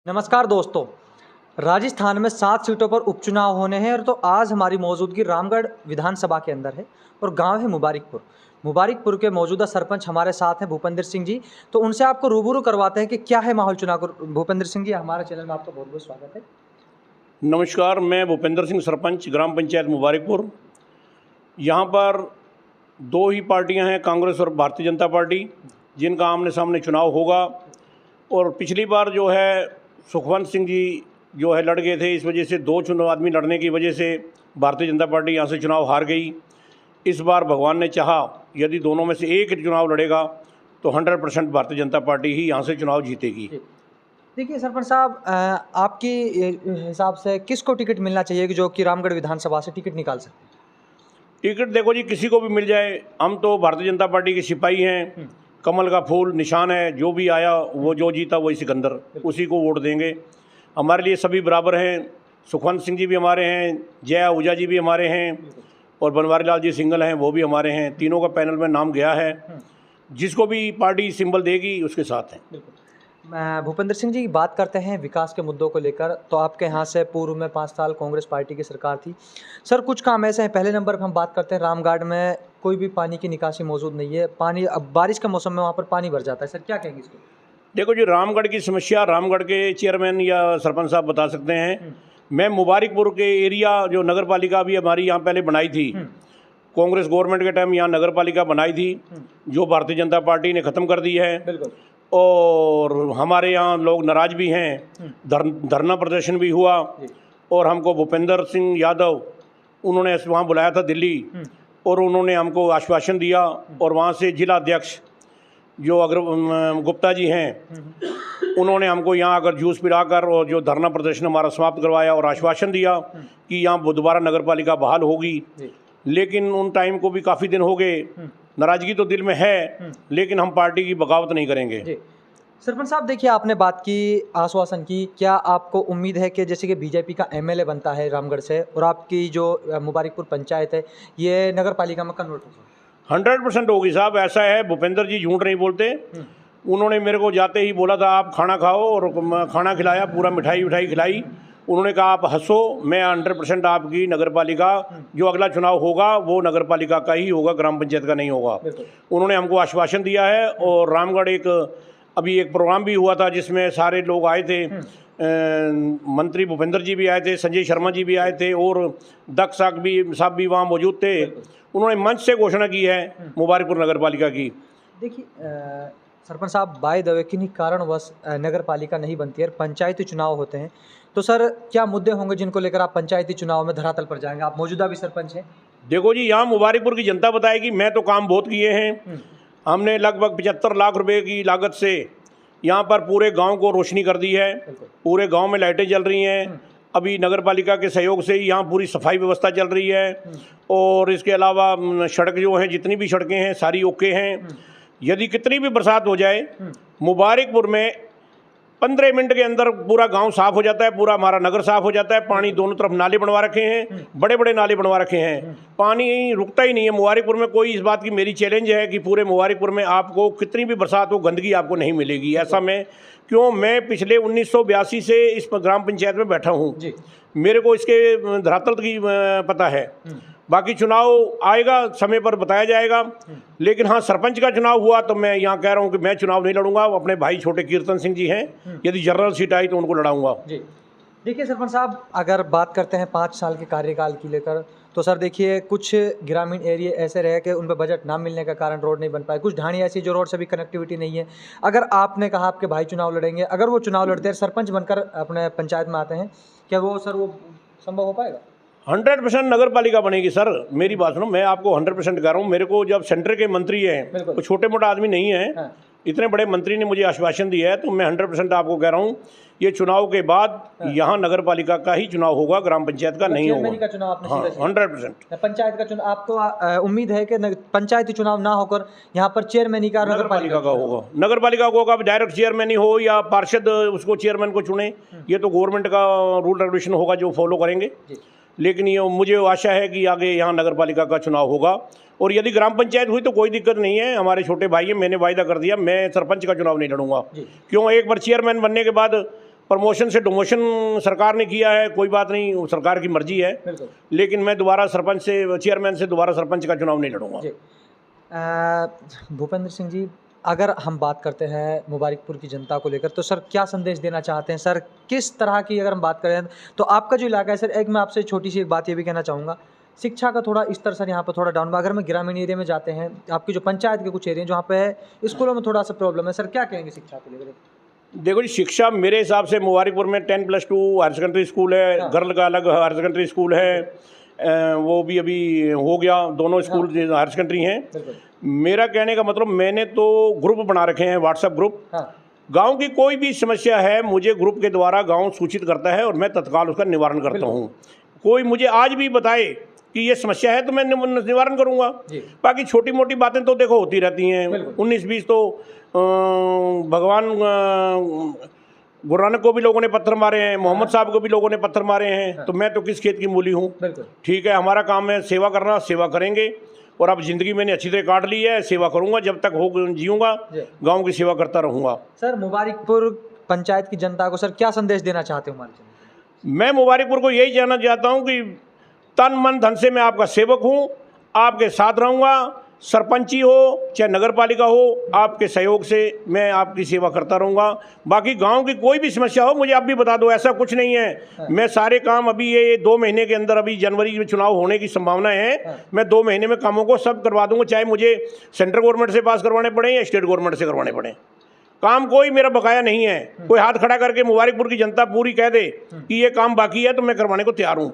नमस्कार दोस्तों। राजस्थान में 7 सीटों पर उपचुनाव होने हैं और तो आज हमारी मौजूदगी रामगढ़ विधानसभा के अंदर है और गांव है मुबारिकपुर। मुबारिकपुर के मौजूदा सरपंच हमारे साथ हैं भूपेंद्र सिंह जी। तो उनसे आपको रूबरू करवाते हैं कि क्या है माहौल चुनाव का। भूपेंद्र सिंह जी, हमारे चैनल में आपका बहुत बहुत स्वागत है। नमस्कार, मैं भूपेंद्र सिंह, सरपंच ग्राम पंचायत मुबारिकपुर। यहाँ पर दो ही पार्टियाँ हैं, कांग्रेस और भारतीय जनता पार्टी, जिनका आमने सामने चुनाव होगा। और पिछली बार जो है सुखवंत सिंह जी जो है लड़ गए थे, इस वजह से दो चुनाव आदमी लड़ने की वजह से भारतीय जनता पार्टी यहाँ से चुनाव हार गई। इस बार भगवान ने चाहा, यदि दोनों में से एक चुनाव लड़ेगा तो 100% भारतीय जनता पार्टी ही यहाँ से चुनाव जीतेगी। देखिए सरपंच साहब, आपके हिसाब से किसको टिकट मिलना चाहिए कि जो कि रामगढ़ विधानसभा से टिकट निकाल सकते हैं? टिकट देखो जी, किसी को भी मिल जाए, हम तो भारतीय जनता पार्टी के सिपाही हैं। कमल का फूल निशान है, जो भी आया वो जो जीता वही सिकंदर, उसी को वोट देंगे। हमारे लिए सभी बराबर हैं। सुखवंत सिंह जी भी हमारे हैं, जय आहूजा जी भी हमारे हैं, और बनवारी लाल जी सिंगल हैं, वो भी हमारे हैं। तीनों का पैनल में नाम गया है। जिसको भी पार्टी सिंबल देगी उसके साथ हैं। भूपेंद्र सिंह जी की बात करते हैं विकास के मुद्दों को लेकर। तो आपके यहाँ से पूर्व में 5 साल कांग्रेस पार्टी की सरकार थी सर, कुछ काम ऐसे हैं। पहले नंबर पर हम बात करते हैं, रामगढ़ में कोई भी पानी की निकासी मौजूद नहीं है। पानी अब बारिश के मौसम में वहाँ पर पानी भर जाता है। सर क्या कहेंगे इसको? देखो जी, रामगढ़ की समस्या रामगढ़ के चेयरमैन या सरपंच साहब बता सकते हैं। मैं मुबारिकपुर के एरिया जो नगर पालिका भी हमारी यहाँ पहले बनाई थी, कांग्रेस गवर्नमेंट के टाइम यहाँ नगर पालिका बनाई थी, जो भारतीय जनता पार्टी ने ख़त्म कर दी है। बिल्कुल। और हमारे यहाँ लोग नाराज़ भी हैं, धरना प्रदर्शन भी हुआ। और हमको भूपेंद्र सिंह यादव उन्होंने वहाँ बुलाया था दिल्ली, और उन्होंने हमको आश्वासन दिया। और वहाँ से जिला अध्यक्ष जो गुप्ता जी हैं, उन्होंने हमको यहाँ आकर जूस पिलाकर और जो धरना प्रदर्शन हमारा समाप्त करवाया और आश्वासन दिया कि यहाँ दोबारा नगर पालिका बहाल होगी। लेकिन उन टाइम को भी काफ़ी दिन हो गए। नाराज़गी तो दिल में है, लेकिन हम पार्टी की बगावत नहीं करेंगे। सरपंच साहब, देखिए आपने बात की, आश्वासन की, क्या आपको उम्मीद है कि जैसे कि बीजेपी का एमएलए बनता है रामगढ़ से और आपकी जो मुबारिकपुर पंचायत है ये नगर पालिका में कन्वर्ट होगी? 100% होगी साहब। ऐसा है, भूपेंद्र जी झूठ नहीं बोलते। उन्होंने मेरे को जाते ही बोला था आप खाना खाओ, और खाना खिलाया, पूरा मिठाई विठाई खिलाई। उन्होंने कहा आप हंसो, मैं 100% आपकी नगर पालिका जो अगला चुनाव होगा वो नगर पालिका का ही होगा, ग्राम पंचायत का नहीं होगा। उन्होंने हमको आश्वासन दिया है। और रामगढ़ अभी एक प्रोग्राम भी हुआ था जिसमें सारे लोग आए थे। मंत्री भूपेंद्र जी भी आए थे, संजय शर्मा जी भी आए थे, और दक्ष साहब भी वहाँ मौजूद थे। उन्होंने मंच से घोषणा की है मुबारिकपुर नगर पालिका की। देखिए सरपंच साहब, बाय द वे किन्हीं कारणवश नगर पालिका नहीं बनती है, पंचायती चुनाव होते हैं, तो सर क्या मुद्दे होंगे जिनको लेकर आप पंचायती चुनाव में धरातल पर जाएंगे? आप मौजूदा भी सरपंच हैं। देखो जी, यहाँ मुबारिकपुर की जनता बताएगी। मैं तो काम बहुत किए हैं। हमने लगभग 75 लाख रुपए की लागत से यहाँ पर पूरे गांव को रोशनी कर दी है। पूरे गांव में लाइटें जल रही हैं। अभी नगर पालिका के सहयोग से ही यहाँ पूरी सफाई व्यवस्था चल रही है। और इसके अलावा सड़क जो हैं, जितनी भी सड़कें हैं सारी ओके हैं। यदि कितनी भी बरसात हो जाए, मुबारिकपुर में 15 मिनट के अंदर पूरा गांव साफ हो जाता है, पूरा हमारा नगर साफ हो जाता है। पानी दोनों तरफ नाले बनवा रखे हैं, बड़े बड़े नाले बनवा रखे हैं, पानी रुकता ही नहीं है मुबारिकपुर में। कोई इस बात की मेरी चैलेंज है कि पूरे मुबारिकपुर में आपको कितनी भी बरसात हो, गंदगी आपको नहीं मिलेगी। ऐसा मैं पिछले 1982 से इस ग्राम पंचायत में बैठा हूँ, मेरे को इसके धरातल की पता है। बाकी चुनाव आएगा, समय पर बताया जाएगा। लेकिन हाँ, सरपंच का चुनाव हुआ तो मैं यहाँ कह रहा हूँ कि मैं चुनाव नहीं लड़ूंगा। अपने भाई छोटे कीर्तन सिंह जी हैं, यदि जनरल सीट आई तो उनको लड़ाऊंगा। देखिए सरपंच साहब, अगर बात करते हैं 5 साल के कार्यकाल की लेकर, तो सर देखिए कुछ ग्रामीण एरिया ऐसे रहे कि उन पर बजट ना मिलने का कारण रोड नहीं बन पाए। कुछ ढाणी ऐसी जो रोड से भी कनेक्टिविटी नहीं है। अगर आपने कहा आपके भाई चुनाव लड़ेंगे, अगर वो चुनाव लड़ते हैं, सरपंच बनकर अपने पंचायत में आते हैं, क्या वो संभव हो पाएगा? 100% नगर पालिका बनेगी सर। मेरी बात सुनो, मैं आपको 100% कह रहा हूँ। मेरे को जब सेंटर के मंत्री हैं, तो छोटे मोटा आदमी नहीं है, इतने बड़े मंत्री ने मुझे आश्वासन दिया है, तो मैं 100% आपको कह रहा हूँ, ये चुनाव के बाद यहाँ नगर पालिका का ही चुनाव होगा, ग्राम पंचायत का नहीं होगा। का चुनाव आपने 100% पंचायत का चुनाव आपको उम्मीद है कि पंचायती चुनाव ना होकर यहाँ पर चेयरमैन का नगर पालिका का होगा। नगर पालिका को होगा, डायरेक्ट चेयरमैन ही हो या पार्षद उसको चेयरमैन को चुने, ये तो गवर्नमेंट का रूल रेगुलेशन होगा जो फॉलो करेंगे। लेकिन ये मुझे आशा है कि आगे यहाँ नगर पालिका का चुनाव होगा। और यदि ग्राम पंचायत हुई तो कोई दिक्कत नहीं है, हमारे छोटे भाई हैं, मैंने वायदा कर दिया मैं सरपंच का चुनाव नहीं लड़ूंगा। क्यों? एक बार चेयरमैन बनने के बाद प्रमोशन से डिमोशन सरकार ने किया है, कोई बात नहीं, वो सरकार की मर्जी है। बिल्कुल। लेकिन मैं दोबारा सरपंच से, चेयरमैन से दोबारा सरपंच का चुनाव नहीं लड़ूंगा। जी। भूपेंद्र सिंह जी, अगर हम बात करते हैं मुबारकपुर की जनता को लेकर, तो सर क्या संदेश देना चाहते हैं? सर किस तरह की अगर हम बात करें तो आपका जो इलाका है सर, एक मैं आपसे छोटी सी एक बात ये भी कहना चाहूँगा, शिक्षा का थोड़ा स्तर सर यहाँ पर थोड़ा डाउन। अगर मैं ग्रामीण एरिया में जाते हैं, आपकी जो पंचायत के कुछ एरिया जहाँ पे स्कूलों में थोड़ा सा प्रॉब्लम है, सर क्या कहेंगे शिक्षा को लेकर? देखो जी, शिक्षा मेरे हिसाब से मुबारकपुर में 10+2 हायर सेकेंडरी स्कूल है, हाँ। गर्ल का अलग हायर सेकेंडरी स्कूल है, वो भी अभी हो गया, दोनों स्कूल हायर सेकेंडरी हैं। बिल्कुल। मेरा कहने का मतलब, मैंने तो ग्रुप बना रखे हैं, व्हाट्सएप ग्रुप। हाँ। गांव की कोई भी समस्या है, मुझे ग्रुप के द्वारा गांव सूचित करता है और मैं तत्काल उसका निवारण करता हूं। कोई मुझे आज भी बताए कि ये समस्या है तो मैं निवारण करूंगा। जी। बाकी छोटी मोटी बातें तो देखो होती रहती हैं। 19-20 तो भगवान गुरु नानक को भी लोगों ने पत्थर मारे हैं, मोहम्मद साहब को भी लोगों ने पत्थर मारे हैं, तो मैं तो किस खेत की मूली हूँ। बिल्कुल। ठीक है, हमारा काम है सेवा करना, सेवा करेंगे। और अब जिंदगी मैंने अच्छी तरह काट ली है, सेवा करूंगा, जब तक हो जीऊँगा, गांव की सेवा करता रहूँगा। सर मुबारकपुर पंचायत की जनता को सर क्या संदेश देना चाहते हो हमारी जनता? मैं मुबारकपुर को यही कहना चाहता हूँ कि तन मन धन से मैं आपका सेवक हूँ, आपके साथ रहूँगा। सरपंची हो चाहे नगर पालिका हो, आपके सहयोग से मैं आपकी सेवा करता रहूँगा। बाकी गांव की कोई भी समस्या हो मुझे आप भी बता दो, ऐसा कुछ नहीं है। मैं सारे काम अभी ये 2 महीने के अंदर, अभी जनवरी में चुनाव होने की संभावना है, मैं 2 महीने में कामों को सब करवा दूंगा, चाहे मुझे सेंट्रल गवर्नमेंट से पास करवाने पड़े या स्टेट गवर्नमेंट से करवाने पड़े। काम कोई मेरा बकाया नहीं है। कोई हाथ खड़ा करके मुबारकपुर की जनता पूरी कह दे कि ये काम बाकी है तो मैं करवाने को तैयार हूँ।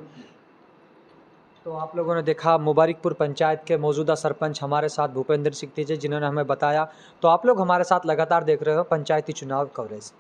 तो आप लोगों ने देखा मुबारकपुर पंचायत के मौजूदा सरपंच हमारे साथ भूपेंद्र सिंह जी, जिन्होंने हमें बताया। तो आप लोग हमारे साथ लगातार देख रहे हो पंचायती चुनाव कवरेज।